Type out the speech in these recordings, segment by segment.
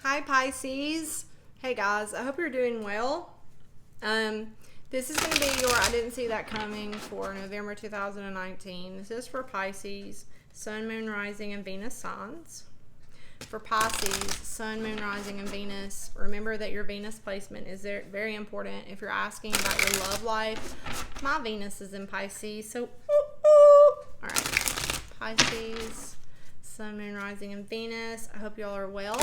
Hi Pisces. Hey guys, I hope you're doing well. This is going to be your I didn't see that coming for November 2019. This is for Pisces, Sun, Moon, Rising, and Venus signs. For Pisces, Sun, Moon, Rising, and Venus, remember that your Venus placement is very important. If you're asking about your love life, my Venus is in Pisces, so all right, Pisces, Sun, Moon, Rising, and Venus. I hope y'all are well.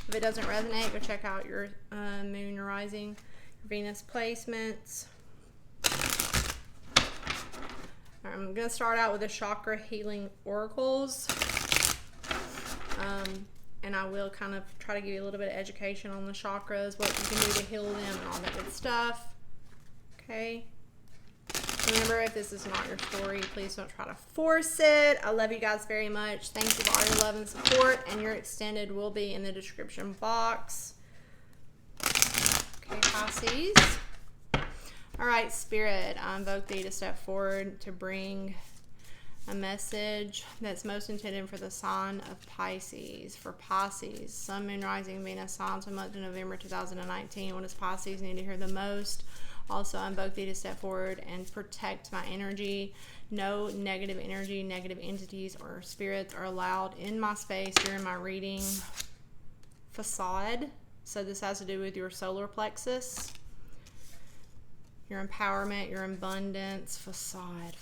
If it doesn't resonate, go check out your Moon, your Rising, your Venus placements. All right, I'm going to start out with the chakra healing oracles. And I will kind of try to give you a little bit of education on the chakras, what you can do to heal them, and all that good stuff. Okay. Remember, if this is not your story, please don't try to force it. I love you guys very much. Thank you for all your love and support, and your extended will be in the description box. Okay, Pisces. All right, Spirit, I invoke thee to step forward to bring a message that's most intended for the sign of Pisces. For Pisces, Sun, Moon, Rising, Venus signs for month of November 2019. What does Pisces need to hear the most? Also, I invoke thee to step forward and protect my energy. No negative energy, negative entities, or spirits are allowed in my space during my reading. Facade. So this has to do with your solar plexus, your empowerment, your abundance. Facade.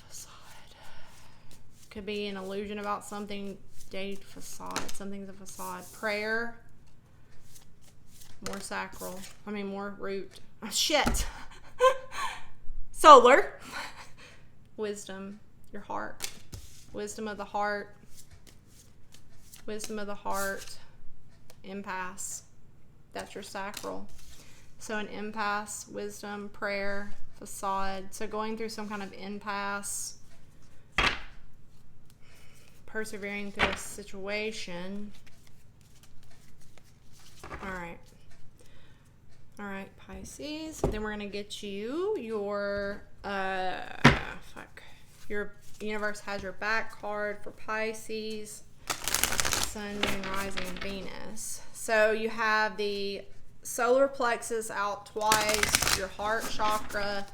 Could be an illusion about something. Date facade. Something's a facade. Prayer. More sacral. More root. Oh, shit. Solar. Wisdom. Your heart. Wisdom of the heart. Wisdom of the heart. Impasse. That's your sacral. So an impasse, wisdom, prayer, facade. So going through some kind of impasse, persevering through a situation. All right, Pisces. Then we're going to get you your, your universe has your back card for Pisces, Sun, Moon, Rising, and Venus. So you have the solar plexus out twice, your heart chakra,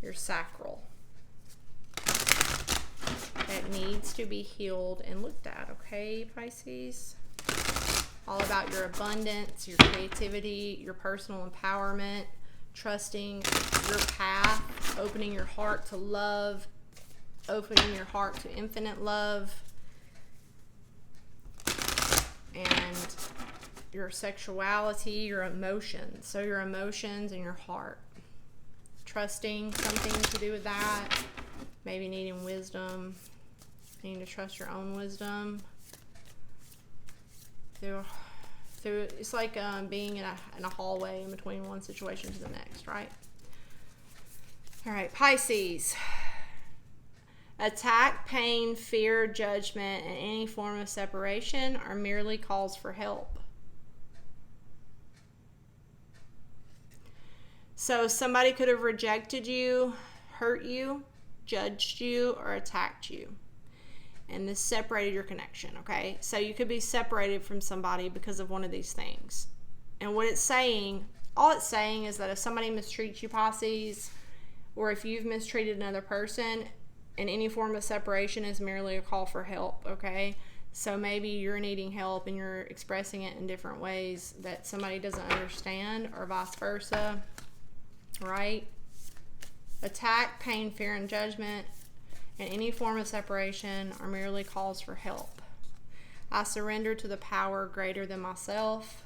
your sacral. That needs to be healed and looked at, okay, Pisces? All about your abundance, your creativity, your personal empowerment, trusting your path, opening your heart to love, opening your heart to infinite love, and your sexuality, your emotions. So your emotions and your heart. Trusting something to do with that. Maybe needing wisdom. Needing to trust your own wisdom. It's like being in a hallway in between one situation to the next, right? All right, Pisces. Attack, pain, fear, judgment, and any form of separation are merely calls for help. So somebody could have rejected you, hurt you, judged you, or attacked you. And this separated your connection, okay? So you could be separated from somebody because of one of these things. And what it's saying, all it's saying is that if somebody mistreats you, Pisces, or if you've mistreated another person, and any form of separation is merely a call for help, okay? So maybe you're needing help and you're expressing it in different ways that somebody doesn't understand, or vice versa, right? Attack, pain, fear, and judgment, and any form of separation are merely calls for help. I surrender to the power greater than myself.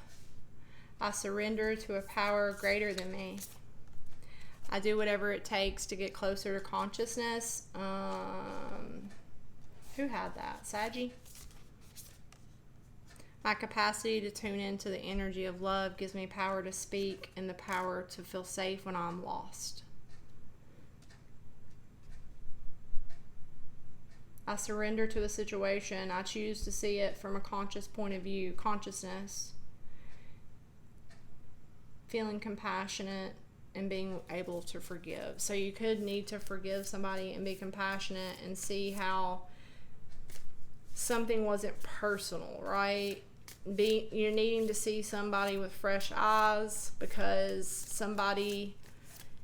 I surrender to a power greater than me. I do whatever it takes to get closer to consciousness. Who had that? Saggy? My capacity to tune into the energy of love gives me power to speak and the power to feel safe when I'm lost. I surrender to a situation. I choose to see it from a conscious point of view, consciousness, feeling compassionate, and being able to forgive. So you could need to forgive somebody and be compassionate and see how something wasn't personal, right? you're needing to see somebody with fresh eyes because somebody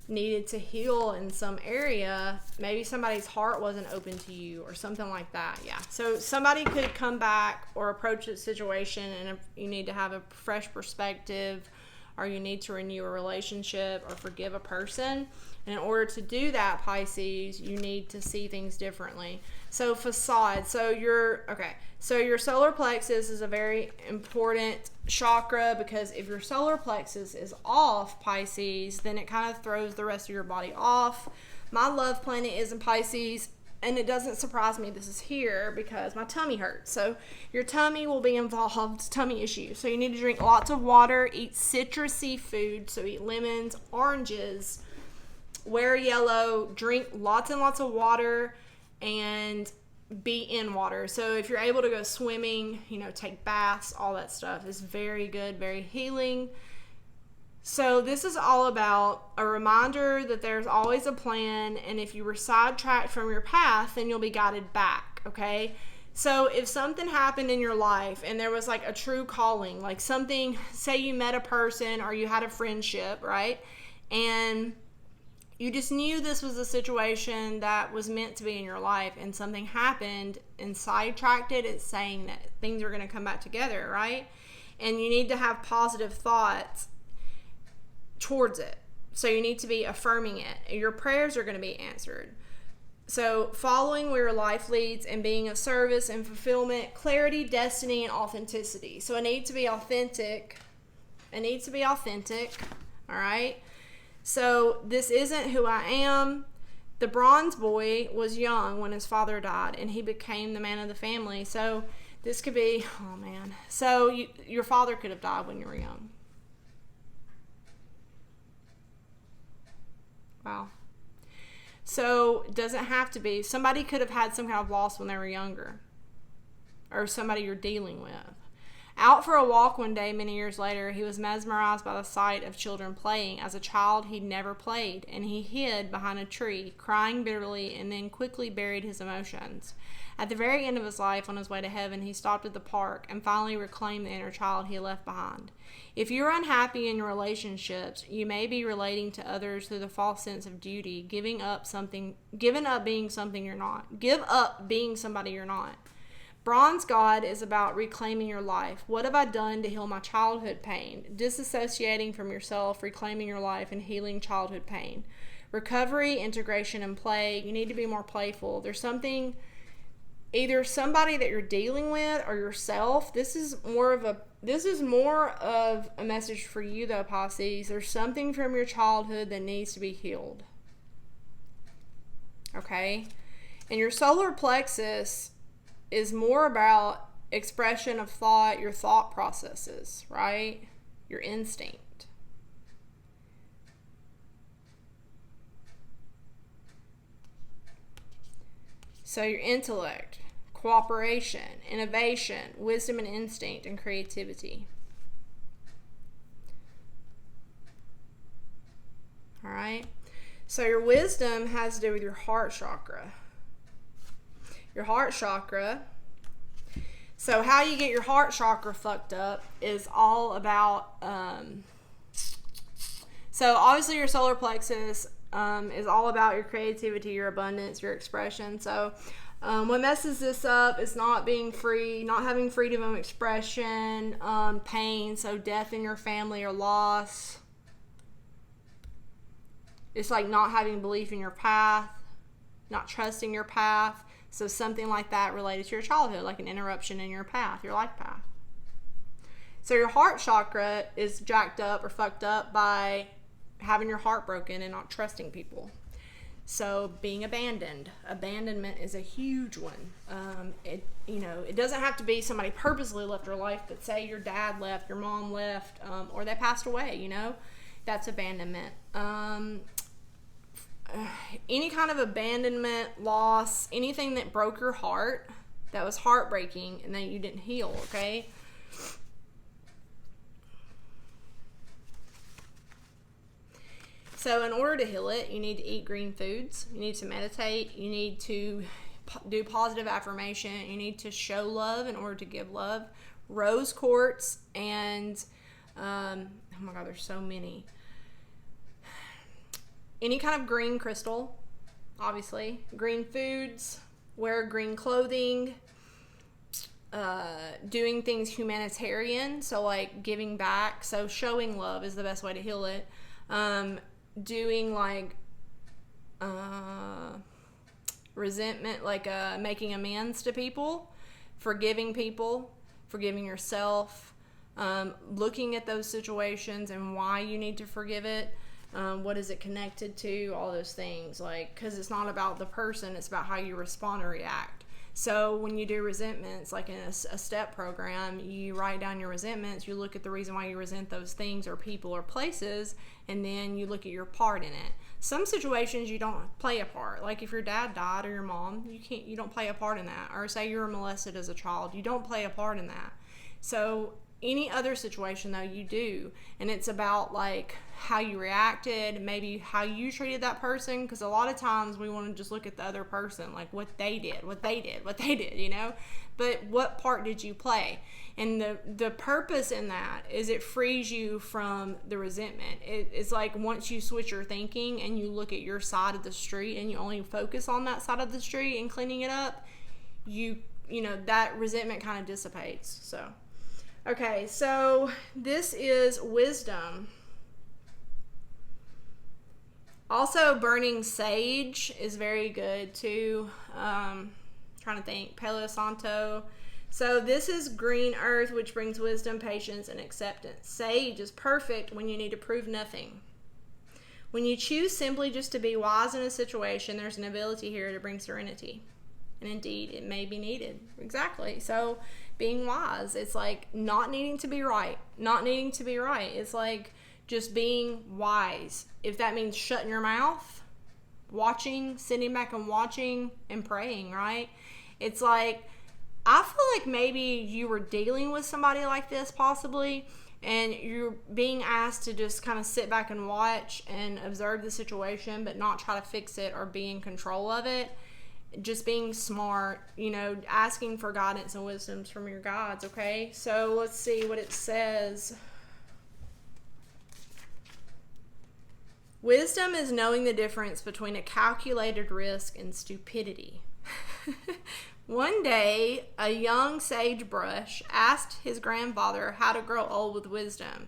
needed to heal in some area. Maybe somebody's heart wasn't open to you or something like that. Yeah. So somebody could come back or approach the situation, and you need to have a fresh perspective, or you need to renew a relationship or forgive a person. And in order to do that, Pisces, you need to see things differently. So facade. So your solar plexus is a very important chakra, because if your solar plexus is off, Pisces, then it kind of throws the rest of your body off. My love planet is in Pisces, and it doesn't surprise me this is here because my tummy hurts. So your tummy will be involved, tummy issues. So you need to drink lots of water, eat citrusy food, so eat lemons, oranges, wear yellow, drink lots and lots of water, and be in water. So if you're able to go swimming, take baths, all that stuff is very good, very healing. So this is all about a reminder that there's always a plan, and if you were sidetracked from your path, then you'll be guided back, okay? So if something happened in your life and there was like a true calling, like something, say you met a person or you had a friendship, right? And you just knew this was a situation that was meant to be in your life, and something happened and sidetracked it. It's saying that things are going to come back together, right? And you need to have positive thoughts towards it. So you need to be affirming it. Your prayers are going to be answered. So following where your life leads and being of service and fulfillment, clarity, destiny, and authenticity. So I need to be authentic. All right? So this isn't who I am. The bronze boy was young when his father died, and he became the man of the family. So this could be, oh man. So your father could have died when you were young. Wow. So it doesn't have to be. Somebody could have had some kind of loss when they were younger, or somebody you're dealing with. Out for a walk one day many years later, he was mesmerized by the sight of children playing. As a child, he'd never played, and he hid behind a tree, crying bitterly, and then quickly buried his emotions. At the very end of his life, on his way to heaven, he stopped at the park and finally reclaimed the inner child he had left behind. If you're unhappy in your relationships, you may be relating to others through the false sense of duty, giving up being something you're not. Give up being somebody you're not. Bronze God is about reclaiming your life. What have I done to heal my childhood pain? Disassociating from yourself, reclaiming your life, and healing childhood pain. Recovery, integration, and play. You need to be more playful. There's something, either somebody that you're dealing with or yourself. This is more of a message for you though, Pisces. There's something from your childhood that needs to be healed. Okay? And your solar plexus is more about expression of thought, your thought processes, right? Your instinct. So your intellect, cooperation, innovation, wisdom and instinct, and creativity. All right? So your wisdom has to do with your heart chakra. Your heart chakra. So how you get your heart chakra fucked up is all about, so obviously your solar plexus is all about your creativity, your abundance, your expression. So what messes this up is not being free, not having freedom of expression, pain, so death in your family or loss. It's like not having belief in your path, not trusting your path. So something like that related to your childhood, like an interruption in your path, your life path. So your heart chakra is jacked up or fucked up by having your heart broken and not trusting people. So being abandoned. Abandonment is a huge one. It doesn't have to be somebody purposely left your life, but say your dad left, your mom left, or they passed away, that's abandonment. Any kind of abandonment, loss, anything that broke your heart, that was heartbreaking and that you didn't heal, okay? So in order to heal it, you need to eat green foods, you need to meditate, you need to do positive affirmation, you need to show love in order to give love, rose quartz, and oh my God, there's so many. Any kind of green crystal, obviously. Green foods, wear green clothing, doing things humanitarian, so like giving back, so showing love is the best way to heal it. Doing like resentment, like making amends to people, forgiving yourself, looking at those situations and why you need to forgive it. What is it connected to? All those things, like, because it's not about the person, it's about how you respond or react. So when you do resentments, like in a step program, you write down your resentments, you look at the reason why you resent those things or people or places, and then you look at your part in it. Some situations you don't play a part. Like if your dad died or your mom, you don't play a part in that. Or say you were molested as a child, you don't play a part in that. So any other situation though, you do. And it's about like how you reacted, maybe how you treated that person, because a lot of times we want to just look at the other person, like what they did, you know. But what part did you play? And the purpose in that is it frees you from the resentment. It's like once you switch your thinking and you look at your side of the street and you only focus on that side of the street and cleaning it up, you know, that resentment kind of dissipates. So okay, so this is wisdom. Also, burning sage is very good too. Trying to think. Palo Santo. So this is green earth, which brings wisdom, patience, and acceptance. Sage is perfect when you need to prove nothing. When you choose simply just to be wise in a situation, there's an ability here to bring serenity. And indeed, it may be needed. Exactly. So being wise, it's like not needing to be right. It's like just being wise. If that means shutting your mouth, watching, sitting back and watching and praying, right? It's like, I feel like maybe you were dealing with somebody like this possibly, and you're being asked to just kind of sit back and watch and observe the situation, but not try to fix it or be in control of it. Just being smart, you know, asking for guidance and wisdoms from your guides, okay? So let's see what it says. Wisdom is knowing the difference between a calculated risk and stupidity. One day, a young sagebrush asked his grandfather how to grow old with wisdom.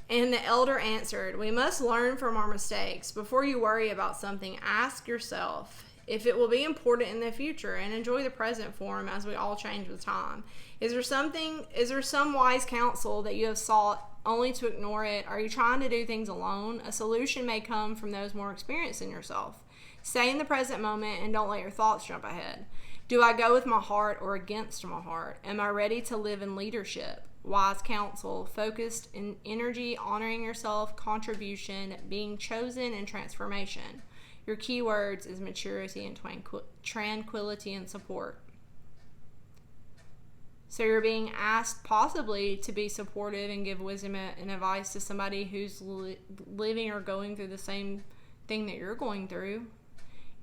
And the elder answered, "We must learn from our mistakes. Before you worry about something, ask yourself if it will be important in the future, and enjoy the present form as we all change with time. Is there some wise counsel that you have sought only to ignore it? Are you trying to do things alone? A solution may come from those more experienced than yourself. Stay in the present moment and don't let your thoughts jump ahead. Do I go with my heart or against my heart? Am I ready to live in leadership? Wise counsel, focused in energy, honoring yourself, contribution, being chosen, and transformation. Your keywords is maturity and tranquility and support." So you're being asked possibly to be supportive and give wisdom and advice to somebody who's living or going through the same thing that you're going through.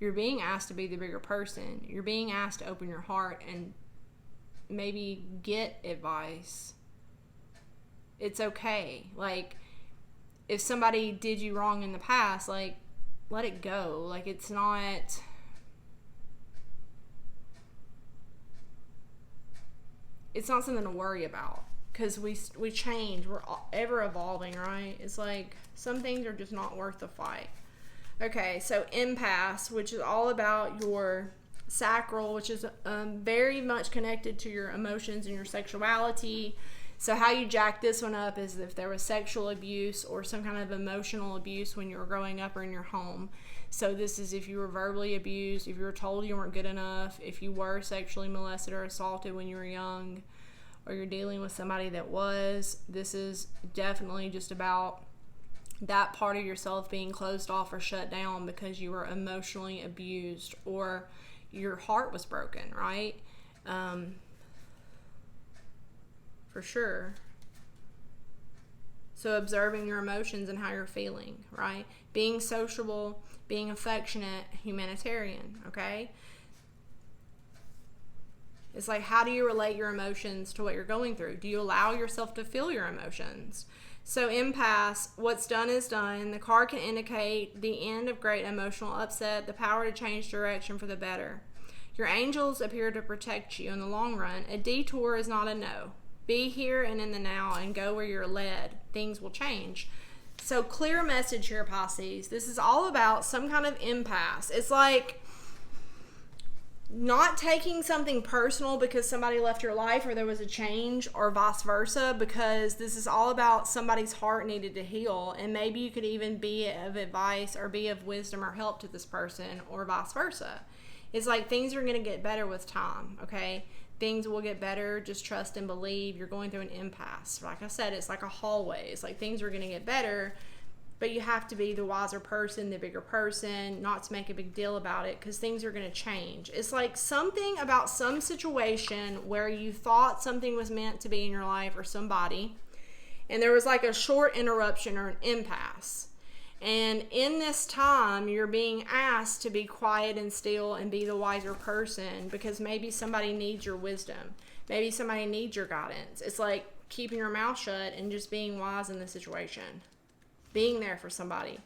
You're being asked to be the bigger person. You're being asked to open your heart and maybe get advice. It's okay. Like, if somebody did you wrong in the past, like, let it go. Like, it's not something to worry about, because we change. We're ever evolving, right? It's like some things are just not worth the fight. Okay, so impasse, which is all about your sacral, which is very much connected to your emotions and your sexuality. So how you jack this one up is if there was sexual abuse or some kind of emotional abuse when you were growing up or in your home. So this is if you were verbally abused, if you were told you weren't good enough, if you were sexually molested or assaulted when you were young, or you're dealing with somebody that was. This is definitely just about that part of yourself being closed off or shut down because you were emotionally abused or your heart was broken, right? For sure. So observing your emotions and how you're feeling, right? Being sociable, being affectionate, humanitarian, okay? It's like, how do you relate your emotions to what you're going through? Do you allow yourself to feel your emotions? So impasse, what's done is done. The card can indicate the end of great emotional upset, the power to change direction for the better. Your angels appear to protect you in the long run. A detour is not a no. Be here and in the now and go where you're led. Things will change. So clear message here, Pisces. This is all about some kind of impasse. It's like not taking something personal because somebody left your life or there was a change, or vice versa, because this is all about somebody's heart needed to heal, and maybe you could even be of advice or be of wisdom or help to this person, or vice versa. It's like things are going to get better with time, okay? Things will get better. Just trust and believe. You're going through an impasse. Like I said, it's like a hallway. It's like things are going to get better, but you have to be the wiser person, the bigger person, not to make a big deal about it, because things are going to change. It's like something about some situation where you thought something was meant to be in your life or somebody, and there was like a short interruption or an impasse. And in this time, you're being asked to be quiet and still and be the wiser person, because maybe somebody needs your wisdom. Maybe somebody needs your guidance. It's like keeping your mouth shut and just being wise in the situation. Being there for somebody,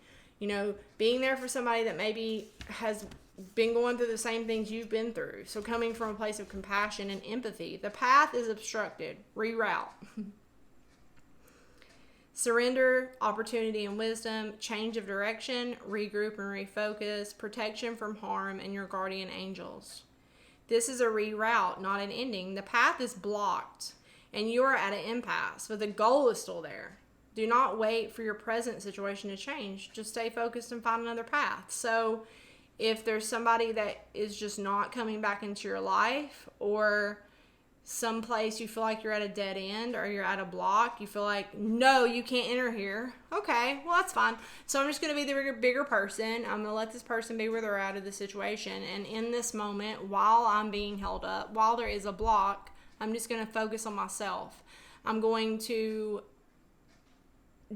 being there for somebody that maybe has been going through the same things you've been through. So coming from a place of compassion and empathy. The path is obstructed. Reroute. Surrender, opportunity and wisdom, change of direction, regroup and refocus, protection from harm, and your guardian angels. This is a reroute, not an ending. The path is blocked and you are at an impasse, but the goal is still there. Do not wait for your present situation to change. Just stay focused and find another path. So if there's somebody that is just not coming back into your life, or someplace you feel like you're at a dead end or you're at a block, you feel like, no, you can't enter here. Okay, well, that's fine. So I'm just going to be the bigger person. I'm going to let this person be where they're at of the situation. And in this moment, while I'm being held up, while there is a block, I'm just going to focus on myself. I'm going to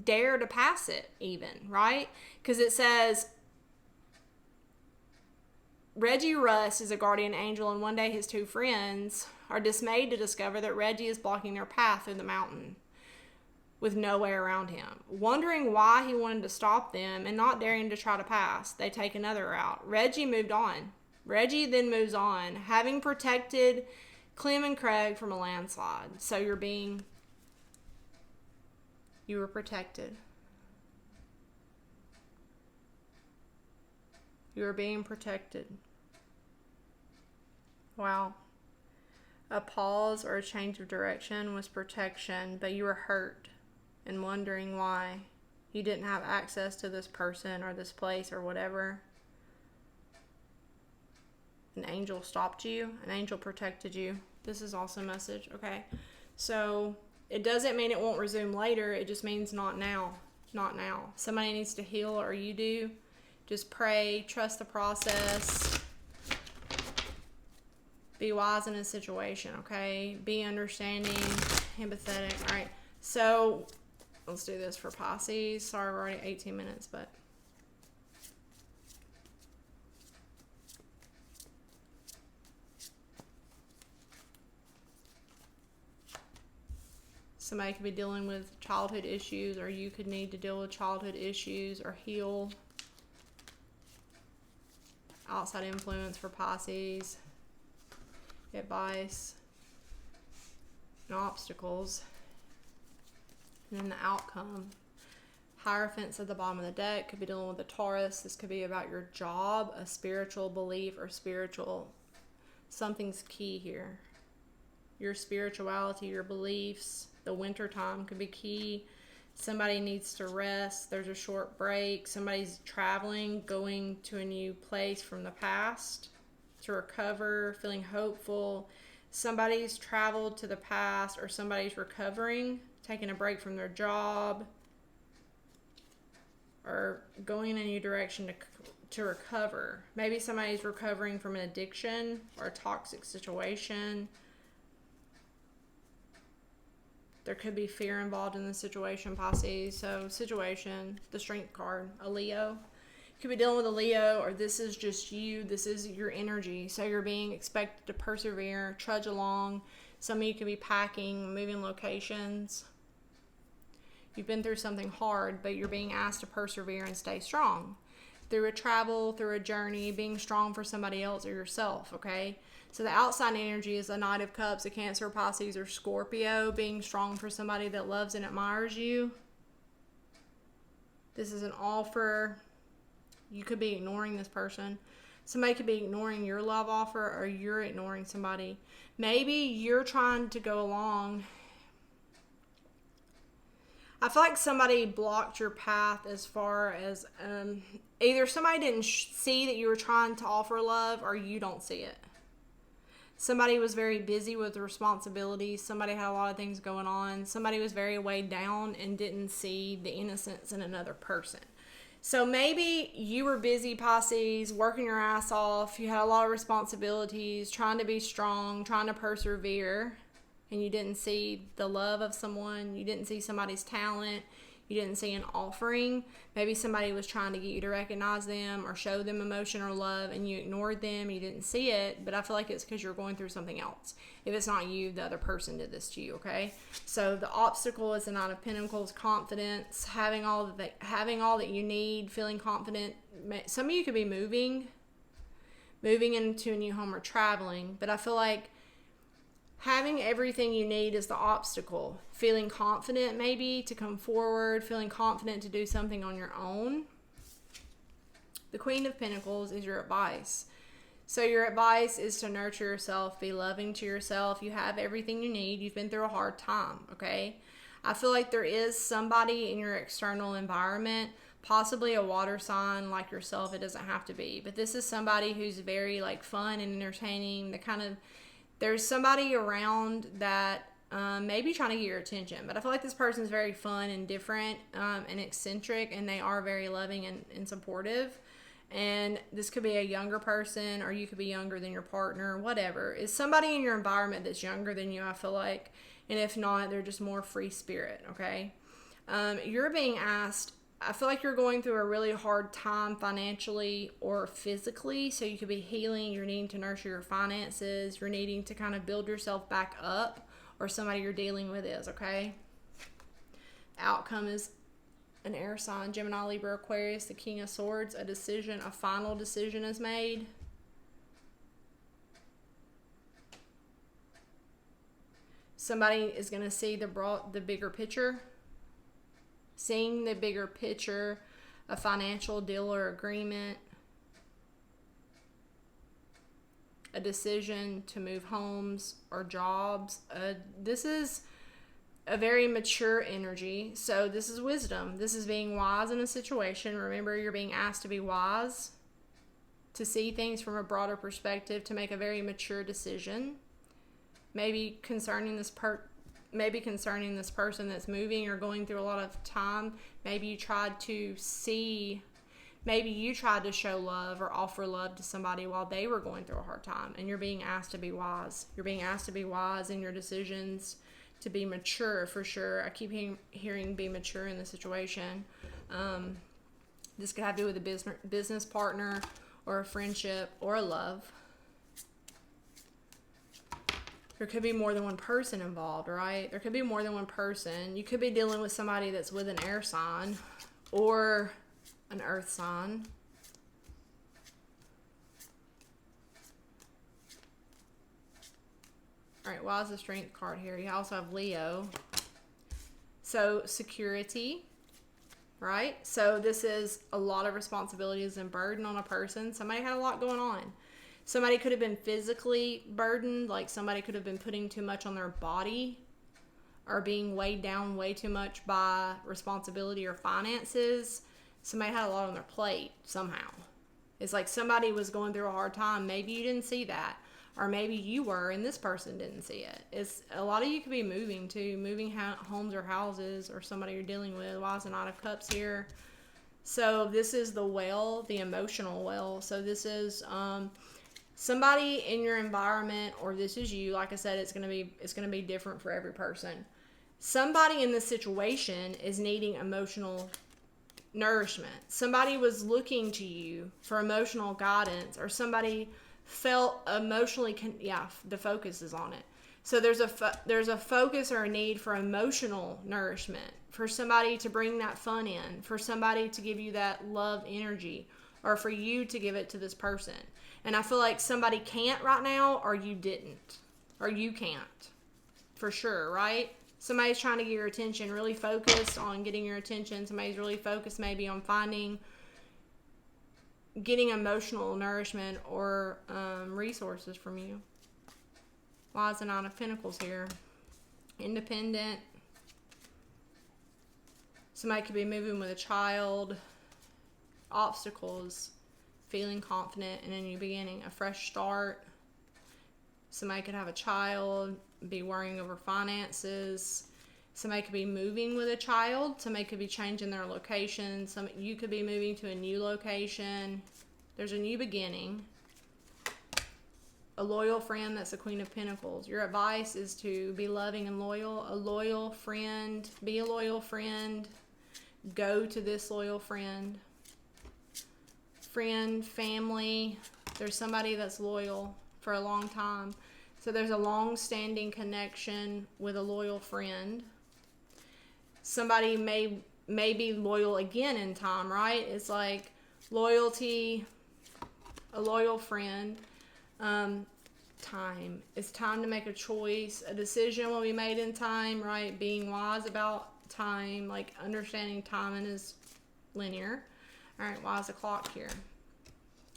dare to pass it even, right? Because it says Reggie Russ is a guardian angel, and one day his two friends are dismayed to discover that Reggie is blocking their path through the mountain with no way around him. Wondering why he wanted to stop them and not daring to try to pass, they take another route. Reggie moved on. Reggie then moves on, having protected Clem and Craig from a landslide. So you were protected. You were being protected. Wow. A pause or a change of direction was protection, but you were hurt and wondering why you didn't have access to this person or this place or whatever. An angel stopped you. An angel protected you. This is also a message. Okay. So it doesn't mean it won't resume later. It just means not now. Not now. Somebody needs to heal, or you do. Just pray. Trust the process. Be wise in a situation, okay? Be understanding, empathetic. All right. So let's do this for Pisces. Sorry, we're already 18 minutes, but somebody could be dealing with childhood issues, or you could need to deal with childhood issues or heal. Outside influence for Pisces. Advice. And obstacles. And then the outcome. Hierophants at the bottom of the deck could be dealing with the Taurus. This could be about your job, a spiritual belief, or spiritual. Something's key here. Your spirituality, your beliefs. The winter time could be key. Somebody needs to rest. There's a short break. Somebody's traveling, going to a new place from the past to recover, feeling hopeful. Somebody's traveled to the past, or somebody's recovering, taking a break from their job, or going in a new direction to recover. Maybe somebody's recovering from an addiction or a toxic situation. There could be fear involved in the situation, Pisces. So situation, the Strength card, a Leo. You could be dealing with a Leo, or this is just you. This is your energy. So you're being expected to persevere, trudge along. Some of you could be packing, moving locations. You've been through something hard, but you're being asked to persevere and stay strong. Through a travel, through a journey, being strong for somebody else or yourself, okay? So the outside energy is the Knight of Cups, a Cancer, Pisces, or Scorpio, being strong for somebody that loves and admires you. This is an offer. You could be ignoring this person. Somebody could be ignoring your love offer, or you're ignoring somebody. Maybe you're trying to go along. I feel like somebody blocked your path as far as either somebody didn't see that you were trying to offer love, or you don't see it. Somebody was very busy with responsibilities. Somebody had a lot of things going on. Somebody was very weighed down and didn't see the innocence in another person. So maybe you were busy, Pisces, working your ass off. You had a lot of responsibilities, trying to be strong, trying to persevere, and you didn't see the love of someone. You didn't see somebody's talent. You didn't see an offering. Maybe somebody was trying to get you to recognize them or show them emotion or love, and you ignored them. You didn't see it, but I feel like it's because you're going through something else. If it's not you, the other person did this to you, okay? So the obstacle is the Knight of Pentacles, confidence, having all that you need, feeling confident. Some of you could be moving into a new home or traveling, but I feel like having everything you need is the obstacle. Feeling confident maybe to come forward, feeling confident to do something on your own. The Queen of Pentacles is your advice. So your advice is to nurture yourself, be loving to yourself. You have everything you need. You've been through a hard time, okay? I feel like there is somebody in your external environment, possibly a water sign like yourself. It doesn't have to be. But this is somebody who's very like fun and entertaining, the kind of... There's somebody around that may be trying to get your attention, but I feel like this person is very fun and different and eccentric, and they are very loving and supportive. And this could be a younger person, or you could be younger than your partner, whatever. It's somebody in your environment that's younger than you, I feel like. And if not, they're just more free spirit, okay? You're being asked... I feel like you're going through a really hard time financially or physically, so you could be healing. You're needing to nurture your finances. You're needing to kind of build yourself back up, or somebody you're dealing with is, okay? Outcome is an air sign, Gemini, Libra, Aquarius, the King of Swords. A decision, a final decision is made. Somebody is going to see the bigger picture. Seeing the bigger picture, a financial deal or agreement, a decision to move homes or jobs. This is a very mature energy. So this is wisdom. This is being wise in a situation. Remember, you're being asked to be wise, to see things from a broader perspective, to make a very mature decision. Maybe concerning this person that's moving or going through a lot of time. Maybe you tried to show love or offer love to somebody while they were going through a hard time, and you're being asked to be wise. You're being asked to be wise in your decisions, to be mature for sure. I keep hearing be mature in the situation. This could have to do with a business partner or a friendship or a love. There could be more than one person involved, right? There could be more than one person. You could be dealing with somebody that's with an air sign or an earth sign. All right, why is the Strength card here? You also have Leo. So security, right? So this is a lot of responsibilities and burden on a person. Somebody had a lot going on. Somebody could have been physically burdened, like somebody could have been putting too much on their body or being weighed down way too much by responsibility or finances. Somebody had a lot on their plate somehow. It's like somebody was going through a hard time. Maybe you didn't see that, or maybe you were and this person didn't see it. It's a lot of you could be moving homes or houses, or somebody you're dealing with. Why is the Knight of Cups here? So this is the well, the emotional well. So this is somebody in your environment, or this is you. Like I said, it's gonna be different for every person. Somebody in this situation is needing emotional nourishment. Somebody was looking to you for emotional guidance, or somebody felt emotionally the focus is on it. So there's a focus or a need for emotional nourishment, for somebody to bring that fun in, for somebody to give you that love energy, or for you to give it to this person. And I feel like somebody can't right now, or you didn't, or you can't, for sure, right? Somebody's trying to get your attention, really focused on getting your attention. Somebody's really focused maybe on getting emotional nourishment or resources from you. Why is the Nine of Pentacles here? Independent. Somebody could be moving with a child. Obstacles. Feeling confident in a new beginning. A fresh start. Somebody could have a child. Be worrying over finances. Somebody could be moving with a child. Somebody could be changing their location. You could be moving to a new location. There's a new beginning. A loyal friend, that's the Queen of Pentacles. Your advice is to be loving and loyal. A loyal friend. Be a loyal friend. Go to this loyal friend. Friend, family. There's somebody that's loyal for a long time. So there's a long-standing connection with a loyal friend. Somebody may be loyal again in time, right? It's like loyalty, a loyal friend. Time. It's time to make a choice. A decision will be made in time, right? Being wise about time, like understanding time is linear. All right, why is the clock here?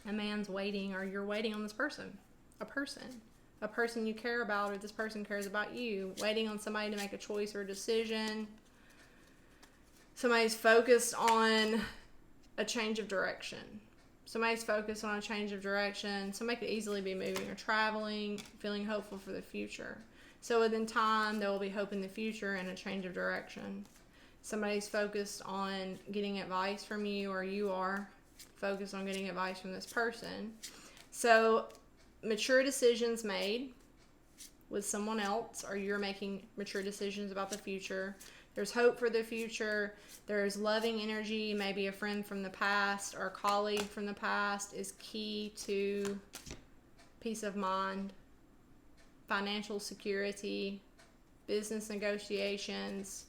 A man's waiting, or you're waiting on this person. A person you care about, or this person cares about you. Waiting on somebody to make a choice or a decision. Somebody's focused on a change of direction. Somebody's focused on a change of direction. Somebody could easily be moving or traveling, feeling hopeful for the future. So within time, there will be hope in the future and a change of direction. Somebody's focused on getting advice from you, or you are focused on getting advice from this person. So mature decisions made with someone else, or you're making mature decisions about the future. There's hope for the future. There's loving energy. Maybe a friend from the past or a colleague from the past is key to peace of mind, financial security, business negotiations.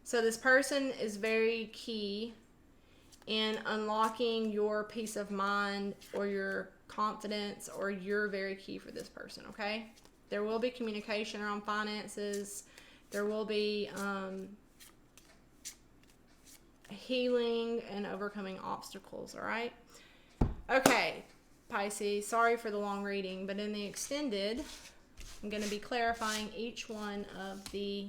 So this person is very key in unlocking your peace of mind or your confidence, or you're very key for this person, okay? There will be communication around finances. There will be healing and overcoming obstacles, all right? Okay, Pisces, sorry for the long reading, but in the extended, I'm going to be clarifying each one of the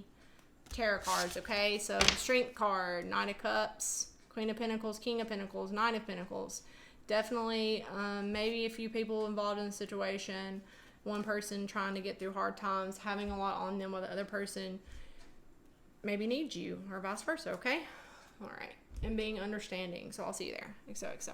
tarot cards, okay? So the Strength card, Knight of Cups, Queen of Pentacles, King of Pentacles, Knight of Pentacles. Definitely maybe a few people involved in the situation. One person trying to get through hard times, having a lot on them, while the other person maybe needs you, or vice versa, okay? All right. And being understanding. So I'll see you there. XOXO.